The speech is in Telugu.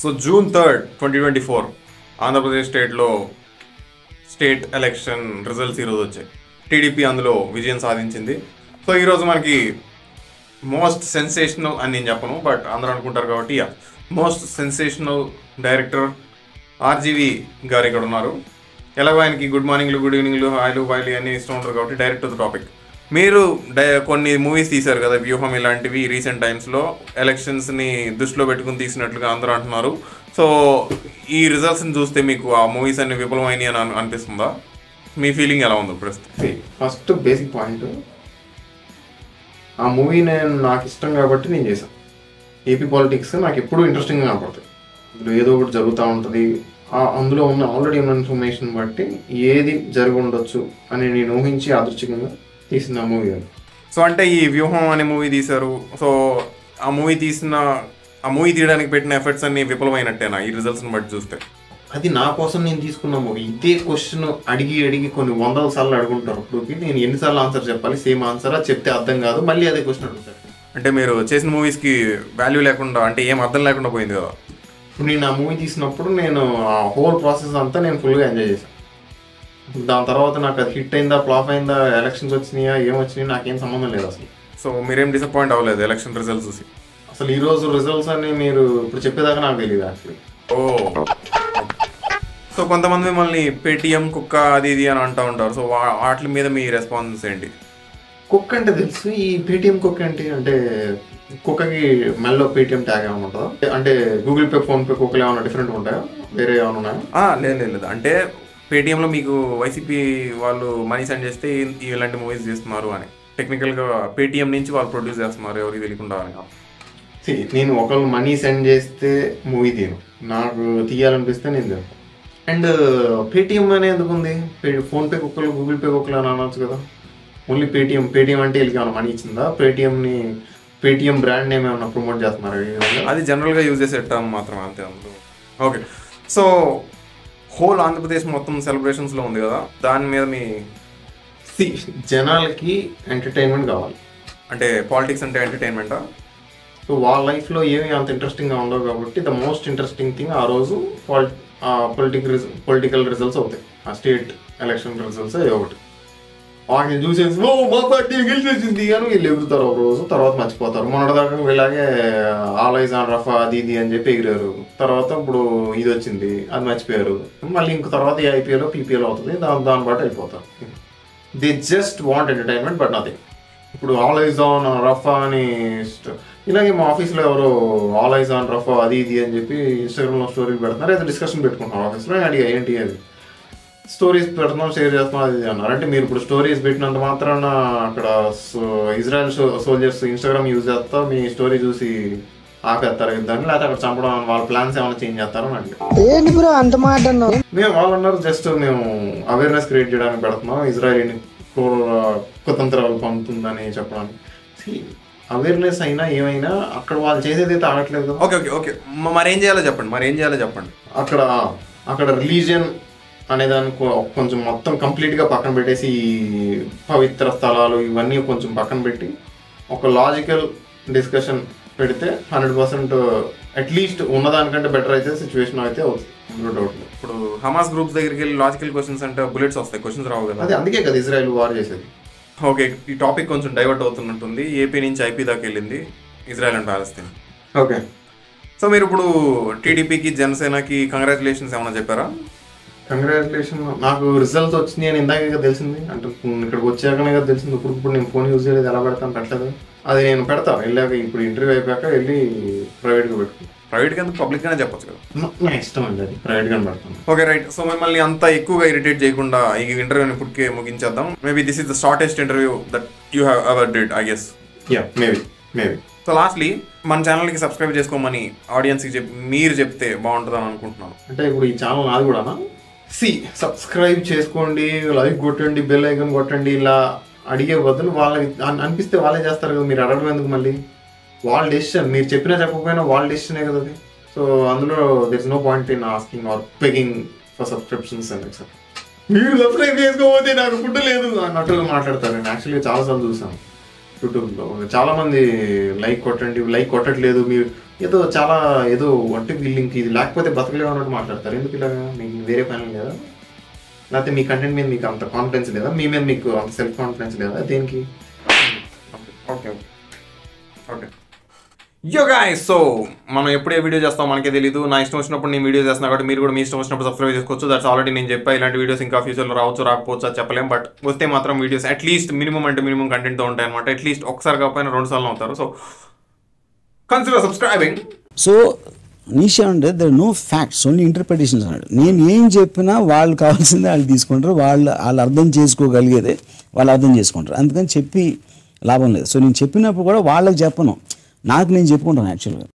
So June 3rd 2024 Andhra Pradesh state election results ఈరోజు వచ్చాయి. టీడీపీ అందులో విజయం సాధించింది. సో ఈరోజు మనకి మోస్ట్ సెన్సేషనల్ అని నేను చెప్పను, బట్ అందరూ అనుకుంటారు కాబట్టి మోస్ట్ సెన్సేషనల్ డైరెక్టర్ ఆర్జీవి గారు ఇక్కడ ఉన్నారు. ఎలాగో ఆయనకి గుడ్ మార్నింగ్లు, గుడ్ ఈవినింగ్లు, హాయ్లు బాయ్లు అన్నీ ఇష్టం ఉంటారు కాబట్టి డైరెక్ట్ టు ద టాపిక్. మీరు కొన్ని మూవీస్ తీశారు కదా, వ్యూహం ఇలాంటివి రీసెంట్ టైమ్స్లో ఎలక్షన్స్ని దృష్టిలో పెట్టుకుని తీసినట్లుగా అందరూ అంటున్నారు. సో ఈ రిజల్ట్స్ని చూస్తే మీకు ఆ మూవీస్ అన్ని విఫలమైనవి అని అనిపిస్తుందా? మీ ఫీలింగ్ ఎలా ఉంది ప్రస్తుతం? ఫస్ట్ బేసిక్ పాయింట్, ఆ మూవీ నాకు ఇష్టం కాబట్టి నేను చేశాను. ఏపీ పాలిటిక్స్ నాకు ఎప్పుడూ ఇంట్రెస్టింగ్గా కనపడుతుంది. అందులో ఏదో ఒకటి జరుగుతూ ఉంటుంది. అందులో ఉన్న ఆల్రెడీ ఉన్న ఇన్ఫర్మేషన్ బట్టి ఏది జరిగి ఉండొచ్చు అని నేను ఊహించి అదృష్టంగా తీసిన మూవీ అది. సో అంటే ఈ వ్యూహం అనే మూవీ తీశారు. సో ఆ మూవీ తీయడానికి పెట్టిన ఎఫర్ట్స్ అన్ని విఫలమైనట్టేనా ఈ రిజల్ట్స్ని బట్టి చూస్తే? అది నా కోసం నేను తీసుకున్న మూవీ. ఇదే క్వశ్చన్ అడిగి కొన్ని 100 సార్లు అడుగుంటారు. ఇప్పుడు నేను ఎన్నిసార్లు ఆన్సర్ చెప్పాలి? సేమ్ ఆన్సరా? చెప్తే అర్థం కాదు, మళ్ళీ అదే క్వశ్చన్ అడుగుతారు. అంటే మీరు చేసిన మూవీస్కి వాల్యూ లేకుండా, అంటే ఏం అర్థం లేకుండా పోయింది కదా. ఇప్పుడు నేను ఆ మూవీ తీసినప్పుడు నేను ఆ హోల్ ప్రాసెస్ అంతా నేను ఫుల్గా ఎంజాయ్ చేశాను. దాని తర్వాత నాకు అది హిట్ అయిందా, ఫ్లాప్ అయిందా, ఎలక్షన్స్ వచ్చినాయా, ఏమొచ్చినాయి నాకేం సంబంధం లేదు అసలు. సో మీరేం డిసప్పాయింట్ అవ్వలేదు ఎలక్షన్ రిజల్ట్స్ చూసి? అసలు ఈరోజు రిజల్ట్స్ అని మీరు ఇప్పుడు చెప్పేదాకా నాకు తెలియదు యాక్చువల్లీ. సో కొంతమంది మిమ్మల్ని పేటిఎం కుక్క అది ఇది అని అంటూ ఉంటారు. సో వాటి మీద మీ రెస్పాన్స్ ఏంటి? కుక్క అంటే తెలుసు, ఈ పేటిఎం కుక్క ఏంటి అంటే కుక్కకి మెల్లో పేటిఎం ట్యాగ్ ఏమైనా ఉంటుందా? అంటే గూగుల్ పే, ఫోన్పే కుక్కలు ఏమైనా డిఫరెంట్ ఉంటాయా? వేరే ఏమైనా ఉన్నాయా? లేదు. అంటే పేటిఎంలో మీకు వైసీపీ వాళ్ళు మనీ సెండ్ చేస్తే ఇలాంటి మూవీస్ చేస్తున్నారు అని, టెక్నికల్గా పేటిఎం నుంచి వాళ్ళు ప్రొడ్యూస్ చేస్తున్నారు ఎవరికి తెలియకుండా అని. నేను ఒకళ్ళు మనీ సెండ్ చేస్తే మూవీ తీయను, నాకు తీయాలనిపిస్తే నేను తీను. అండ్ పేటిఎం అనేది ఎందుకు ఉంది? ఫోన్పే కుక్కలు, గూగుల్ పే కుక్కలు అని అనొచ్చు కదా. ఓన్లీ పేటిఎం అంటే వీళ్ళకి ఏమైనా మనీ ఇచ్చిందా? పేటిఎం బ్రాండ్ నేమ్ ఏమైనా ప్రమోట్ చేస్తున్నారు? అది జనరల్గా యూజ్ చేసే టర్మ్ మాత్రమే, అంతే అందులో. ఓకే, సో హోల్ ఆంధ్రప్రదేశ్ మొత్తం సెలబ్రేషన్స్లో ఉంది కదా, దాని మీద మీ జనాలకి ఎంటర్టైన్మెంట్ కావాలి. అంటే పాలిటిక్స్ అంటే ఎంటర్టైన్మెంటా? సో వాళ్ళ లైఫ్లో ఏమి అంత ఇంట్రెస్టింగ్గా ఉండవు కాబట్టి ద మోస్ట్ ఇంట్రెస్టింగ్ థింగ్ ఆ రోజు పొలిటికల్ రిజల్ట్స్ అవుతాయి. ఆ స్టేట్ ఎలక్షన్ రిజల్ట్స్ ఒకటి వాటిని చూసేసి మా పార్టీ గెలిచేసింది అని వీళ్ళు ఎగురుతారు ఒక రోజు, తర్వాత మర్చిపోతారు. మొన్నటిదాకా వీళ్ళగే ఆల్ ఐజ్ ఆన్ రఫా అది ఇది అని చెప్పి ఎగిరారు. తర్వాత ఇప్పుడు ఇది వచ్చింది, అది మర్చిపోయారు. మళ్ళీ ఇంకో తర్వాత ఐపీఎల్ పీపీఎల్ అవుతుంది, దాన్ని బట్టి వెళ్ళిపోతారు. They just want entertainment but nothing. ఇప్పుడు ఆల్ ఐజ్ ఆన్ రఫా అని ఇలాగే మా ఆఫీస్లో ఎవరో ఆల్ ఐజ్ ఆన్ రఫా అది ఇది అని చెప్పి ఇన్స్టాగ్రామ్లో స్టోరీలు పెడుతున్నారు, ఏదో డిస్కషన్ పెట్టుకుంటున్నారు ఆఫీస్లో. నేను అడిగా ఏంటి అది, స్టోరీస్ పెడుతున్నాం, షేర్ చేస్తున్నాం అది అన్నారు. అంటే మీరు ఇప్పుడు స్టోరీస్ పెట్టినంత మాత్రాన అక్కడ ఇజ్రాయెల్ సోల్జర్స్ ఇన్స్టాగ్రామ్ యూజ్ చేస్తా మీ స్టోరీ చూసి ఆపేస్తారు ఇద్దరిని, లేకపోతే అక్కడ చంపడం వాళ్ళ ప్లాన్స్ ఏమైనా చేంజ్ చేస్తారని అంటే మేము వాళ్ళు అన్నారు జస్ట్ మేము అవేర్నెస్ క్రియేట్ చేయడానికి పెడుతున్నాం, ఇజ్రాయెల్ కుతంత్రాలు పంపుతుందని చెప్పడానికి. అవేర్నెస్ అయినా ఏమైనా అక్కడ వాళ్ళు చేసేది అయితే ఆగట్లేదు కదా. ఓకే మరేం చేయాలో చెప్పండి. అక్కడ రిలీజియన్ అనేదాన్ని కొంచెం మొత్తం కంప్లీట్గా పక్కన పెట్టేసి పవిత్ర స్థలాలు ఇవన్నీ కొంచెం పక్కన పెట్టి ఒక లాజికల్ డిస్కషన్ పెడితే 100% అట్లీస్ట్ ఉన్నదానికంటే బెటర్ అయితే సిచ్యువేషన్ అయితే అవుతుంది. ఇప్పుడు హమాస్ గ్రూప్స్ దగ్గరికి వెళ్ళి లాజికల్ క్వశ్చన్స్ అంటే బుల్లెట్స్ వస్తాయి, క్వశ్చన్స్ రావు కదా. అదే అందుకే కదా ఇజ్రాయెల్ వార్ చేసేది. ఓకే, ఈ టాపిక్ కొంచెం డైవర్ట్ అవుతున్నట్టుంది. ఏపీ నుంచి ఐపీ దాకా వెళ్ళింది, Israel and Palestine. Okay, so మీరు ఇప్పుడు టీడీపీకి జనసేనకి కంగ్రాచులేషన్స్ ఏమైనా చెప్పారా? కంగ్రాచులేషన్ నాకు రిజల్ట్స్ వచ్చినాయి అని ఇందాక తెలిసింది, అంటే ఇక్కడికి వచ్చాకనే కదా తెలిసింది. ఇప్పుడు నేను ఫోన్ యూజ్ చేయలేదు, ఎలా పెడతాను పెట్టలేదు. అది నేను పెడతాను వెళ్ళాక, ఇప్పుడు ఇంటర్వ్యూ అయిపోయాక వెళ్ళి ప్రైవేట్గా పెట్టుకుంటాను. ప్రైవేట్గా ఎందుకు, పబ్లిక్గానే చెప్పచ్చు కదా. నా ఇష్టం అండి, అది ప్రైవేట్గానే పెడతాను. Okay right. సో మిమ్మల్ని అంత ఎక్కువగా ఇరిటేట్ చేయకుండా ఈ ఇంటర్వ్యూని ఇప్పటికే ముగించేద్దాం. Maybe this is the shortest interview that you have ever did I guess. Maybe. So lastly మన ఛానల్కి సబ్స్క్రైబ్ చేసుకోమని ఆడియన్స్కి మీరు చెప్తే బాగుంటుందని అనుకుంటున్నాను. అంటే ఇప్పుడు ఈ ఛానల్ నాది కూడా సబ్స్క్రైబ్ చేసుకోండి, లైక్ కొట్టండి, బెల్ ఐకాన్ కొట్టండి, ఇలా అడిగే బదులు వాళ్ళకి అనిపిస్తే వాళ్ళే చేస్తారు కదా. మీరు అడగడం ఎందుకు? మళ్ళీ వాళ్ళ డెసిషన్, మీరు చెప్పినా చెప్పకపోయినా వాళ్ళ డెసిషనే కదా అది. సో అందులో there is no point in asking or begging for subscriptions and etcetera. మీరు సబ్స్క్రైబ్ చేసుకోకపోతే నాకు ఫుడ్ లేదు అన్నట్టుగా మాట్లాడతారు. నేను యాక్చువల్గా చాలాసార్లు చూసాను. యూట్యూబ్లో చాలా మంది లైక్ కొట్టట్లేదు మీరు ఏదో అంటే వీళ్ళకి ఇది లేకపోతే బతకలేవు అన్నట్టు మాట్లాడతారు. ఎందుకు ఇలా? మీకు వేరే పని లేదా? లేకపోతే మీ కంటెంట్ మీద మీకు అంత కాన్ఫిడెన్స్ లేదా? మీ మీద మీకు అంత సెల్ఫ్ కాన్ఫిడెన్స్ లేదా? దేనికి? ఓకే ఓకే యో గాయ్స్, సో మనం ఎప్పుడు ఏ వీడియో చేస్తాం మనకే తెలియదు. నా ఇష్టం వచ్చినప్పుడు నేను వీడియో చేస్తున్నా కాబట్టి మీరు కూడా మీ ఇష్టం వచ్చినప్పుడు సబ్స్క్రైబ్ చేసుకోవచ్చు. దట్స్ ఆల్రెడీ నేను చెప్పా. ఇలాంటి వీడియోస్ ఇంకా ఫ్యూచర్లో రావచ్చు రాకపోవచ్చు అది చెప్పలేం. బట్ వస్తే మాత్రం వీడియోస్ అట్లీస్ట్ మినిమం కంటెంట్తో ఉంటాయి అనమాట. అట్లీస్ట్ ఒకసారి కాకపోయినా 2 సార్లు అవుతారు. So consider subscribing. So Nietzsche అంటే there no facts, only interpretations అన్నాడు. నేను ఏం చెప్పినా వాళ్ళు కావాల్సిందే వాళ్ళు తీసుకుంటారు, వాళ్ళు అర్థం చేసుకోగలిగేదే వాళ్ళు అర్థం చేసుకుంటారు. అందుకని చెప్పి లాభం లేదు. సో నేను చెప్పినప్పుడు కూడా వాళ్ళకి చెప్పను, నాకు నేను చెప్పుకుంటాను యాక్చువల్గా.